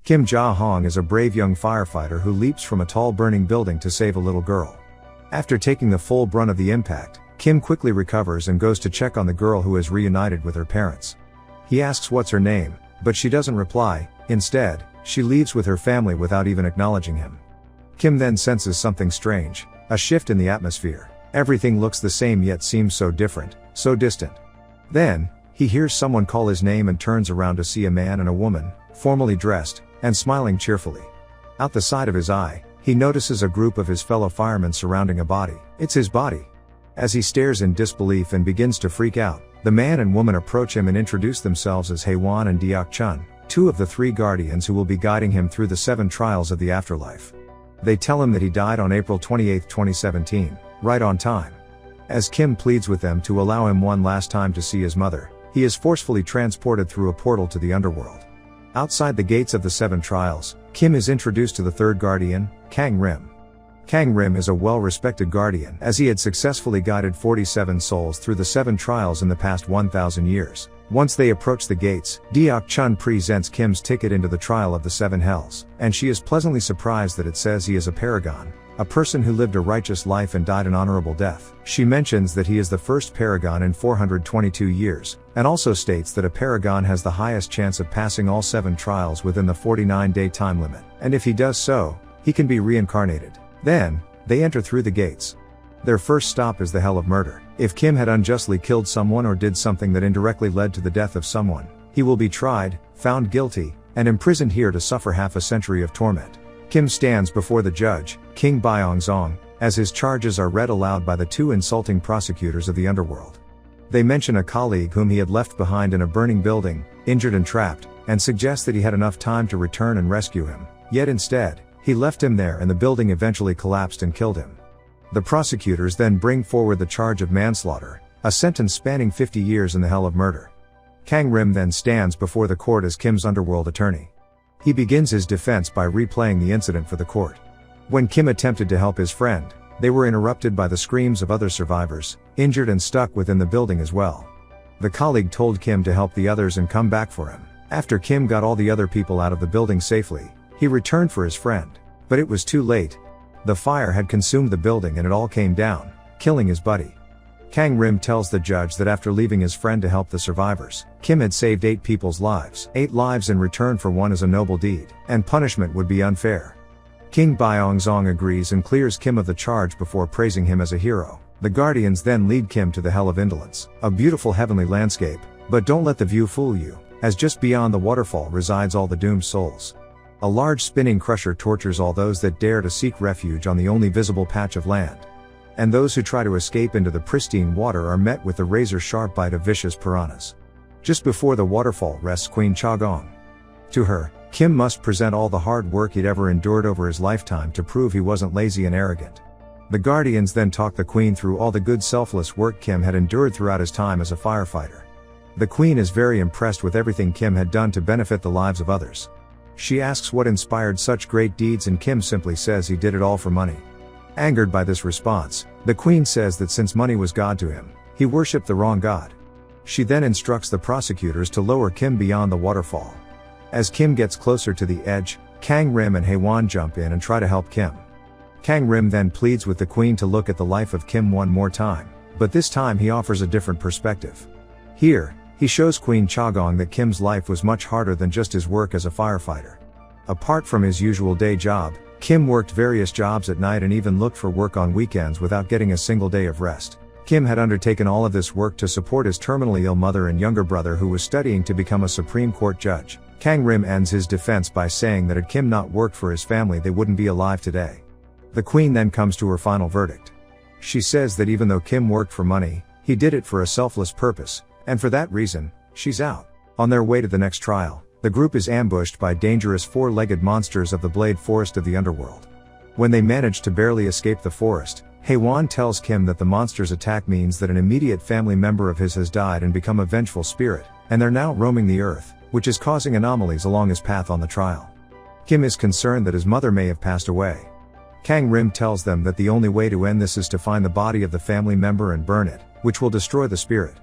Kim Ja-hong is a brave young firefighter who leaps from a tall burning building to save a little girl. After taking the full brunt of the impact, Kim quickly recovers and goes to check on the girl who is reunited with her parents. He asks what's her name, but she doesn't reply. Instead, she leaves with her family without even acknowledging him. Kim then senses something strange, a shift in the atmosphere. Everything looks the same yet seems so different, so distant. Then, he hears someone call his name and turns around to see a man and a woman, formally dressed, and smiling cheerfully. Out the side of his eye, he notices a group of his fellow firemen surrounding a body. It's his body. As he stares in disbelief and begins to freak out, the man and woman approach him and introduce themselves as Haewon and Deok Chun, two of the three guardians who will be guiding him through the 7 trials of the afterlife. They tell him that he died on April 28, 2017, right on time. As Kim pleads with them to allow him one last time to see his mother, he is forcefully transported through a portal to the underworld. Outside the gates of the 7 trials, Kim is introduced to the third guardian, Kang Rim. Kang Rim is a well-respected guardian as he had successfully guided 47 souls through the 7 trials in the past 1,000 years. Once they approach the gates, Deok Chun presents Kim's ticket into the trial of the 7 hells, and she is pleasantly surprised that it says he is a paragon, a person who lived a righteous life and died an honorable death. She mentions that he is the first paragon in 422 years, and also states that a paragon has the highest chance of passing all 7 trials within the 49-day time limit, and if he does so, he can be reincarnated. Then, they enter through the gates. Their first stop is the Hell of Murder. If Kim had unjustly killed someone or did something that indirectly led to the death of someone, he will be tried, found guilty, and imprisoned here to suffer half a century of torment. Kim stands before the judge, King Byong-zong, as his charges are read aloud by the 2 insulting prosecutors of the underworld. They mention a colleague whom he had left behind in a burning building, injured and trapped, and suggest that he had enough time to return and rescue him, yet instead, he left him there and the building eventually collapsed and killed him. The prosecutors then bring forward the charge of manslaughter, a sentence spanning 50 years in the Hell of Murder. Kang Rim then stands before the court as Kim's underworld attorney. He begins his defense by replaying the incident for the court. When Kim attempted to help his friend, they were interrupted by the screams of other survivors, injured and stuck within the building as well. The colleague told Kim to help the others and come back for him. After Kim got all the other people out of the building safely, he returned for his friend. But it was too late. The fire had consumed the building and it all came down, killing his buddy. Kang Rim tells the judge that after leaving his friend to help the survivors, Kim had saved 8 people's lives. 8 lives in return for one is a noble deed, and punishment would be unfair. King Byong-zong agrees and clears Kim of the charge before praising him as a hero. The guardians then lead Kim to the Hell of Indolence, a beautiful heavenly landscape, but don't let the view fool you, as just beyond the waterfall resides all the doomed souls. A large spinning crusher tortures all those that dare to seek refuge on the only visible patch of land. And those who try to escape into the pristine water are met with the razor-sharp bite of vicious piranhas. Just before the waterfall rests Queen Cha-gong. To her, Kim must present all the hard work he'd ever endured over his lifetime to prove he wasn't lazy and arrogant. The guardians then talk the Queen through all the good selfless work Kim had endured throughout his time as a firefighter. The Queen is very impressed with everything Kim had done to benefit the lives of others. She asks what inspired such great deeds and Kim simply says he did it all for money. Angered by this response, the Queen says that since money was God to him, he worshipped the wrong God. She then instructs the prosecutors to lower Kim beyond the waterfall. As Kim gets closer to the edge, Kang Rim and Haewon jump in and try to help Kim. Kang Rim then pleads with the Queen to look at the life of Kim one more time, but this time he offers a different perspective. Here, he shows Queen Cha-gong that Kim's life was much harder than just his work as a firefighter. Apart from his usual day job, Kim worked various jobs at night and even looked for work on weekends without getting a single day of rest. Kim had undertaken all of this work to support his terminally ill mother and younger brother who was studying to become a Supreme Court judge. Kang Rim ends his defense by saying that had Kim not worked for his family they wouldn't be alive today. The Queen then comes to her final verdict. She says that even though Kim worked for money, he did it for a selfless purpose, and for that reason, she's out. On their way to the next trial, the group is ambushed by dangerous 4-legged monsters of the Blade Forest of the underworld. When they manage to barely escape the forest, Haewon tells Kim that the monster's attack means that an immediate family member of his has died and become a vengeful spirit, and they're now roaming the earth, which is causing anomalies along his path on the trial. Kim is concerned that his mother may have passed away. Kang Rim tells them that the only way to end this is to find the body of the family member and burn it, which will destroy the spirit.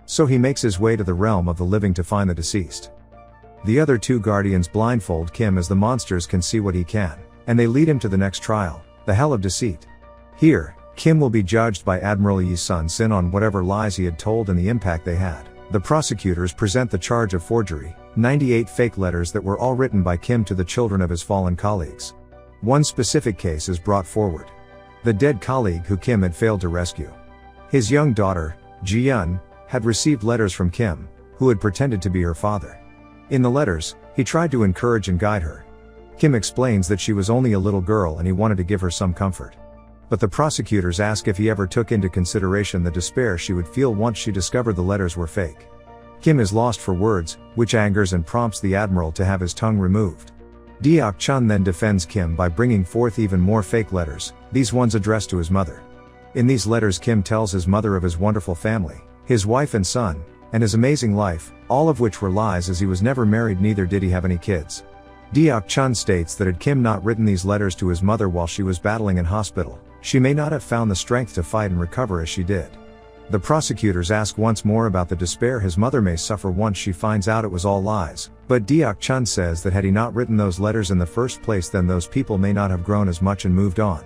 So he makes his way to the realm of the living to find the deceased. The other two guardians blindfold Kim as the monsters can see what he can, and they lead him to the next trial, the Hell of Deceit. Here, Kim will be judged by Admiral Yi's son Sin on whatever lies he had told and the impact they had. The prosecutors present the charge of forgery, 98 fake letters that were all written by Kim to the children of his fallen colleagues. One specific case is brought forward. The dead colleague who Kim had failed to rescue. His young daughter, Ji-yeon, had received letters from Kim, who had pretended to be her father. In the letters, he tried to encourage and guide her. Kim explains that she was only a little girl and he wanted to give her some comfort. But the prosecutors ask if he ever took into consideration the despair she would feel once she discovered the letters were fake. Kim is lost for words, which angers and prompts the admiral to have his tongue removed. Deok-chun then defends Kim by bringing forth even more fake letters, these ones addressed to his mother. In these letters Kim tells his mother of his wonderful family, his wife and son, and his amazing life, all of which were lies as he was never married, neither did he have any kids. Deok-chun states that had Kim not written these letters to his mother while she was battling in hospital, she may not have found the strength to fight and recover as she did. The prosecutors ask once more about the despair his mother may suffer once she finds out it was all lies, but Deok-chun says that had he not written those letters in the first place, then those people may not have grown as much and moved on.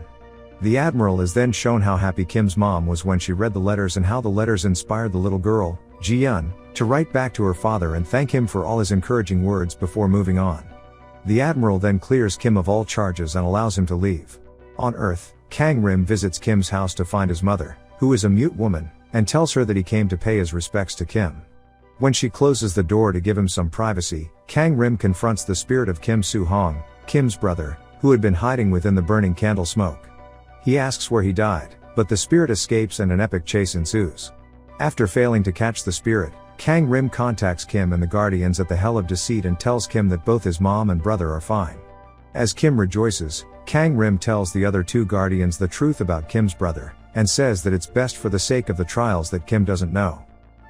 The admiral is then shown how happy Kim's mom was when she read the letters and how the letters inspired the little girl, Ji-yeon, to write back to her father and thank him for all his encouraging words before moving on. The admiral then clears Kim of all charges and allows him to leave. On Earth, Kang-rim visits Kim's house to find his mother, who is a mute woman, and tells her that he came to pay his respects to Kim. When she closes the door to give him some privacy, Kang-rim confronts the spirit of Kim Soo-hong, Kim's brother, who had been hiding within the burning candle smoke. He asks where he died, but the spirit escapes and an epic chase ensues. After failing to catch the spirit, Kang-rim contacts Kim and the Guardians at the Hell of Deceit and tells Kim that both his mom and brother are fine. As Kim rejoices, Kang-rim tells the other two Guardians the truth about Kim's brother, and says that it's best for the sake of the trials that Kim doesn't know.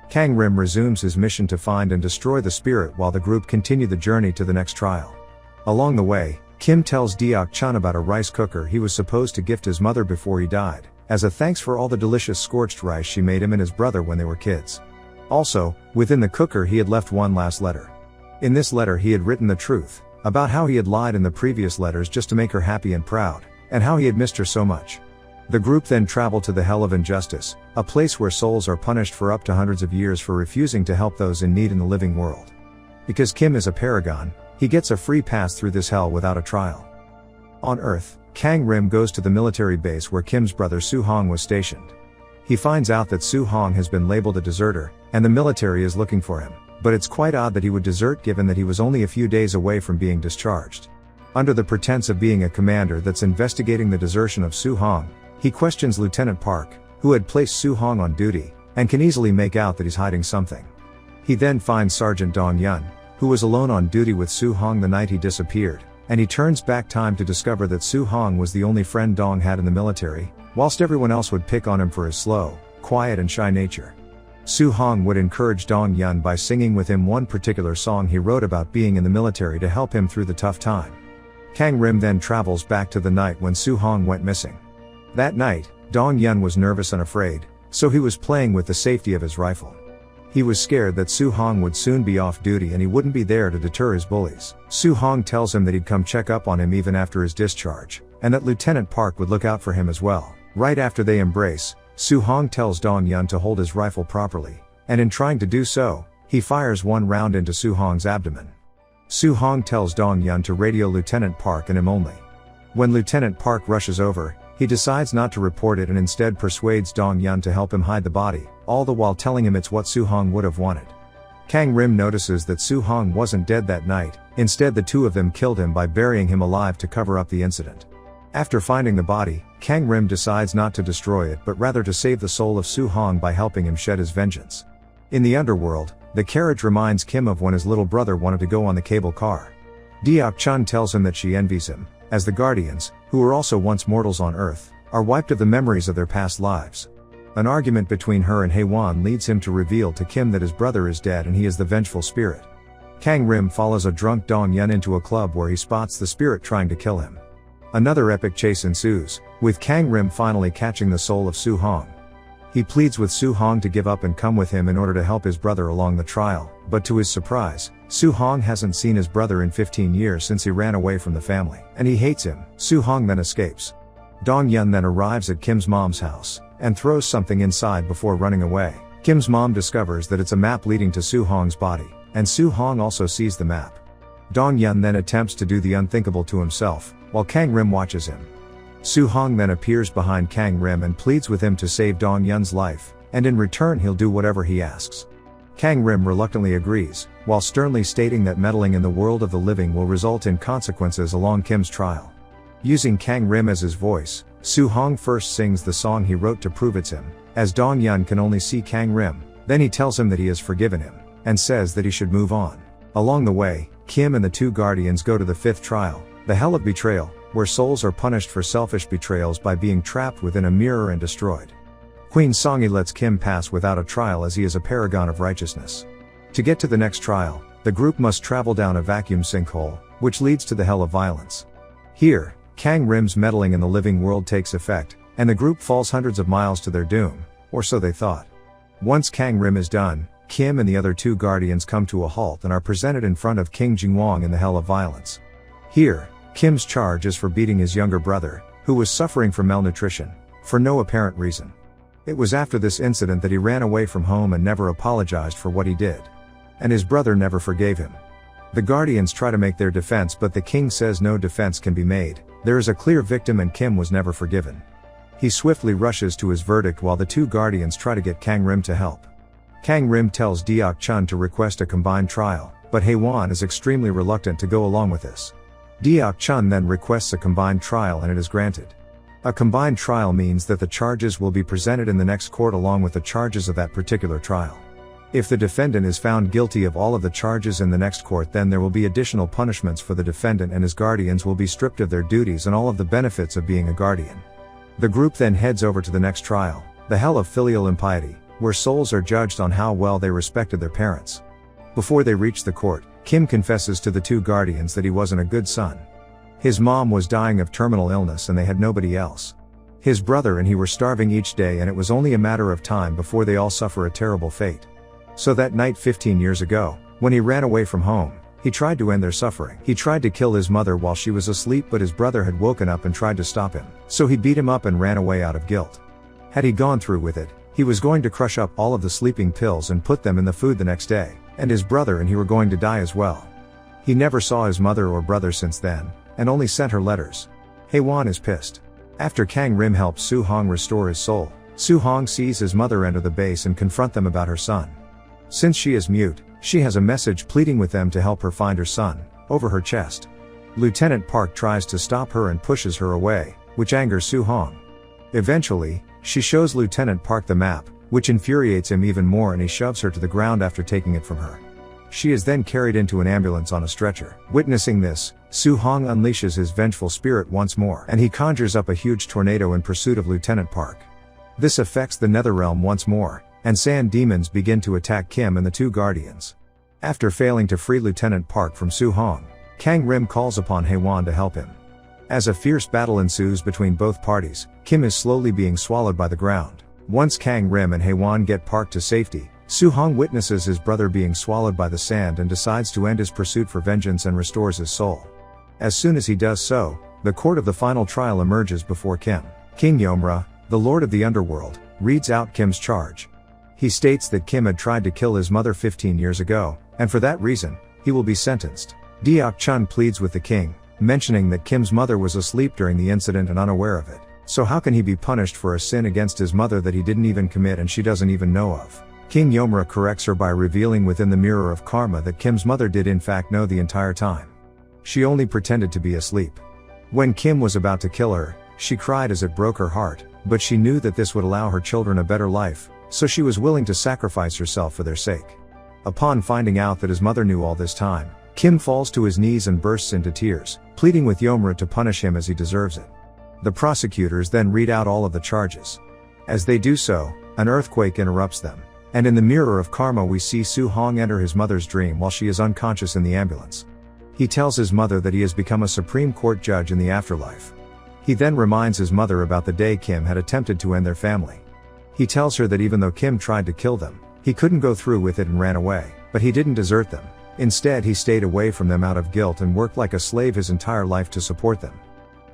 Kang-rim resumes his mission to find and destroy the spirit while the group continue the journey to the next trial. Along the way, Kim tells Deok-chun about a rice cooker he was supposed to gift his mother before he died, as a thanks for all the delicious scorched rice she made him and his brother when they were kids. Also, within the cooker he had left one last letter. In this letter he had written the truth, about how he had lied in the previous letters just to make her happy and proud, and how he had missed her so much. The group then travel to the Hell of Injustice, a place where souls are punished for up to hundreds of years for refusing to help those in need in the living world. Because Kim is a paragon, he gets a free pass through this hell without a trial. On Earth, Kang-rim goes to the military base where Kim's brother Soo-hong was stationed. He finds out that Soo-hong has been labeled a deserter, and the military is looking for him, but it's quite odd that he would desert given that he was only a few days away from being discharged. Under the pretense of being a commander that's investigating the desertion of Soo-hong, he questions Lieutenant Park, who had placed Soo-hong on duty, and can easily make out that he's hiding something. He then finds Sergeant Dong-yeon, who was alone on duty with Soo-hong the night he disappeared, and he turns back time to discover that Soo-hong was the only friend Dong had in the military, whilst everyone else would pick on him for his slow, quiet and shy nature. Soo-hong would encourage Dong-yeon by singing with him one particular song he wrote about being in the military to help him through the tough time. Kang-rim then travels back to the night when Soo-hong went missing. That night, Dong-yeon was nervous and afraid, so he was playing with the safety of his rifle. He was scared that Soo-hong would soon be off duty and he wouldn't be there to deter his bullies. Soo-hong tells him that he'd come check up on him even after his discharge, and that Lieutenant Park would look out for him as well. Right after they embrace, Soo-hong tells Dong-yeon to hold his rifle properly, and in trying to do so, he fires one round into Soo-hong's abdomen. Soo-hong tells Dong-yeon to radio Lieutenant Park and him only. When Lieutenant Park rushes over, he decides not to report it and instead persuades Dong-yeon to help him hide the body, all the while telling him it's what Soo-hong would have wanted. Kang-rim notices that Soo-hong wasn't dead that night, instead the two of them killed him by burying him alive to cover up the incident. After finding the body, Kang-rim decides not to destroy it but rather to save the soul of Soo-hong by helping him shed his vengeance. In the underworld, the carriage reminds Kim of when his little brother wanted to go on the cable car. Deok-chun tells him that she envies him, as the Guardians, who were also once mortals on Earth, are wiped of the memories of their past lives. An argument between her and Haewon leads him to reveal to Kim that his brother is dead and he is the vengeful spirit. Kang-rim follows a drunk Dong-yeon into a club where he spots the spirit trying to kill him. Another epic chase ensues, with Kang-rim finally catching the soul of Soo-hong. He pleads with Soo-hong to give up and come with him in order to help his brother along the trial, but to his surprise, Soo-hong hasn't seen his brother in 15 years since he ran away from the family, and he hates him. Soo-hong then escapes. Dong-yun then arrives at Kim's mom's house, and throws something inside before running away. Kim's mom discovers that it's a map leading to Soo-hong's body, and Soo-hong also sees the map. Dong-yun then attempts to do the unthinkable to himself, while Kang-rim watches him. Soo-hong then appears behind Kang-rim and pleads with him to save Dong-yun's life, and in return he'll do whatever he asks. Kang-rim reluctantly agrees, while sternly stating that meddling in the world of the living will result in consequences along Kim's trial. Using Kang-rim as his voice, Soo-hong first sings the song he wrote to prove it's him, as Dong-yun can only see Kang-rim, then he tells him that he has forgiven him, and says that he should move on. Along the way, Kim and the two guardians go to the fifth trial, the Hell of Betrayal, where souls are punished for selfish betrayals by being trapped within a mirror and destroyed. Queen Songi lets Kim pass without a trial as he is a paragon of righteousness. To get to the next trial, the group must travel down a vacuum sinkhole, which leads to the Hell of Violence. Here, Kang-rim's meddling in the living world takes effect, and the group falls hundreds of miles to their doom, or so they thought. Once Kang-rim is done, Kim and the other two guardians come to a halt and are presented in front of King Jingwang in the Hell of Violence. Here, Kim's charge is for beating his younger brother, who was suffering from malnutrition, for no apparent reason. It was after this incident that he ran away from home and never apologized for what he did. And his brother never forgave him. The guardians try to make their defense, but the king says no defense can be made, there is a clear victim and Kim was never forgiven. He swiftly rushes to his verdict while the two guardians try to get Kang-rim to help. Kang-rim tells Deok-chun to request a combined trial, but Hae-won is extremely reluctant to go along with this. Deok-chun then requests a combined trial and it is granted. A combined trial means that the charges will be presented in the next court along with the charges of that particular trial. If the defendant is found guilty of all of the charges in the next court, then there will be additional punishments for the defendant, and his guardians will be stripped of their duties and all of the benefits of being a guardian. The group then heads over to the next trial, the Hell of Filial Impiety, where souls are judged on how well they respected their parents. Before they reach the court, Kim confesses to the two guardians that he wasn't a good son. His mom was dying of terminal illness and they had nobody else. His brother and he were starving each day, and it was only a matter of time before they all suffer a terrible fate. So that night 15 years ago, when he ran away from home, he tried to end their suffering. He tried to kill his mother while she was asleep, but his brother had woken up and tried to stop him. So he beat him up and ran away out of guilt. Had he gone through with it, he was going to crush up all of the sleeping pills and put them in the food the next day, and his brother and he were going to die as well. He never saw his mother or brother since then, and only sent her letters. Hae-won is pissed. After Kang-rim helps Soo-hong restore his soul, Soo-hong sees his mother enter the base and confront them about her son. Since she is mute, she has a message pleading with them to help her find her son, over her chest. Lieutenant Park tries to stop her and pushes her away, which angers Soo-hong. Eventually, she shows Lieutenant Park the map, which infuriates him even more, and he shoves her to the ground after taking it from her. She is then carried into an ambulance on a stretcher. Witnessing this, Soo-hong unleashes his vengeful spirit once more, and he conjures up a huge tornado in pursuit of Lieutenant Park. This affects the Netherrealm once more, and sand demons begin to attack Kim and the two guardians. After failing to free Lieutenant Park from Soo-hong, Kang-rim calls upon Hae-won to help him. As a fierce battle ensues between both parties, Kim is slowly being swallowed by the ground. Once Kang-rim and Hae-won get Park to safety, Soo-hong witnesses his brother being swallowed by the sand and decides to end his pursuit for vengeance and restores his soul. As soon as he does so, the court of the final trial emerges before Kim. King Yomra, the Lord of the Underworld, reads out Kim's charge. He states that Kim had tried to kill his mother 15 years ago, and for that reason, he will be sentenced. Deok-chun pleads with the king, mentioning that Kim's mother was asleep during the incident and unaware of it. So how can he be punished for a sin against his mother that he didn't even commit and she doesn't even know of? King Yomra corrects her by revealing within the mirror of karma that Kim's mother did in fact know the entire time. She only pretended to be asleep. When Kim was about to kill her, she cried as it broke her heart, but she knew that this would allow her children a better life, so she was willing to sacrifice herself for their sake. Upon finding out that his mother knew all this time, Kim falls to his knees and bursts into tears, pleading with Yomra to punish him as he deserves it. The prosecutors then read out all of the charges. As they do so, an earthquake interrupts them, and in the mirror of karma we see Soo-hong enter his mother's dream while she is unconscious in the ambulance. He tells his mother that he has become a Supreme Court judge in the afterlife. He then reminds his mother about the day Kim had attempted to end their family. He tells her that even though Kim tried to kill them, he couldn't go through with it and ran away, but he didn't desert them. Instead, he stayed away from them out of guilt and worked like a slave his entire life to support them.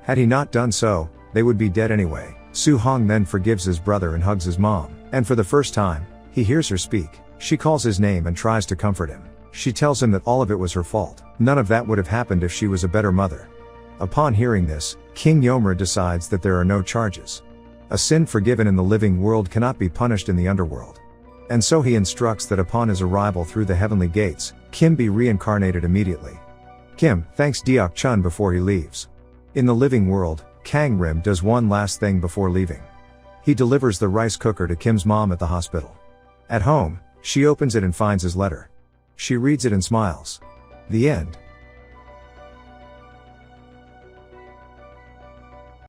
Had he not done so, they would be dead anyway. Su-hong then forgives his brother and hugs his mom, and for the first time, he hears her speak. She calls his name and tries to comfort him. She tells him that all of it was her fault. None of that would have happened if she was a better mother. Upon hearing this, King Yomra decides that there are no charges. A sin forgiven in the living world cannot be punished in the underworld. And so he instructs that upon his arrival through the heavenly gates, Kim be reincarnated immediately. Kim thanks Deok Chun before he leaves. In the living world, Kang Rim does one last thing before leaving. He delivers the rice cooker to Kim's mom at the hospital. At home, she opens it and finds his letter. She reads it and smiles. The end.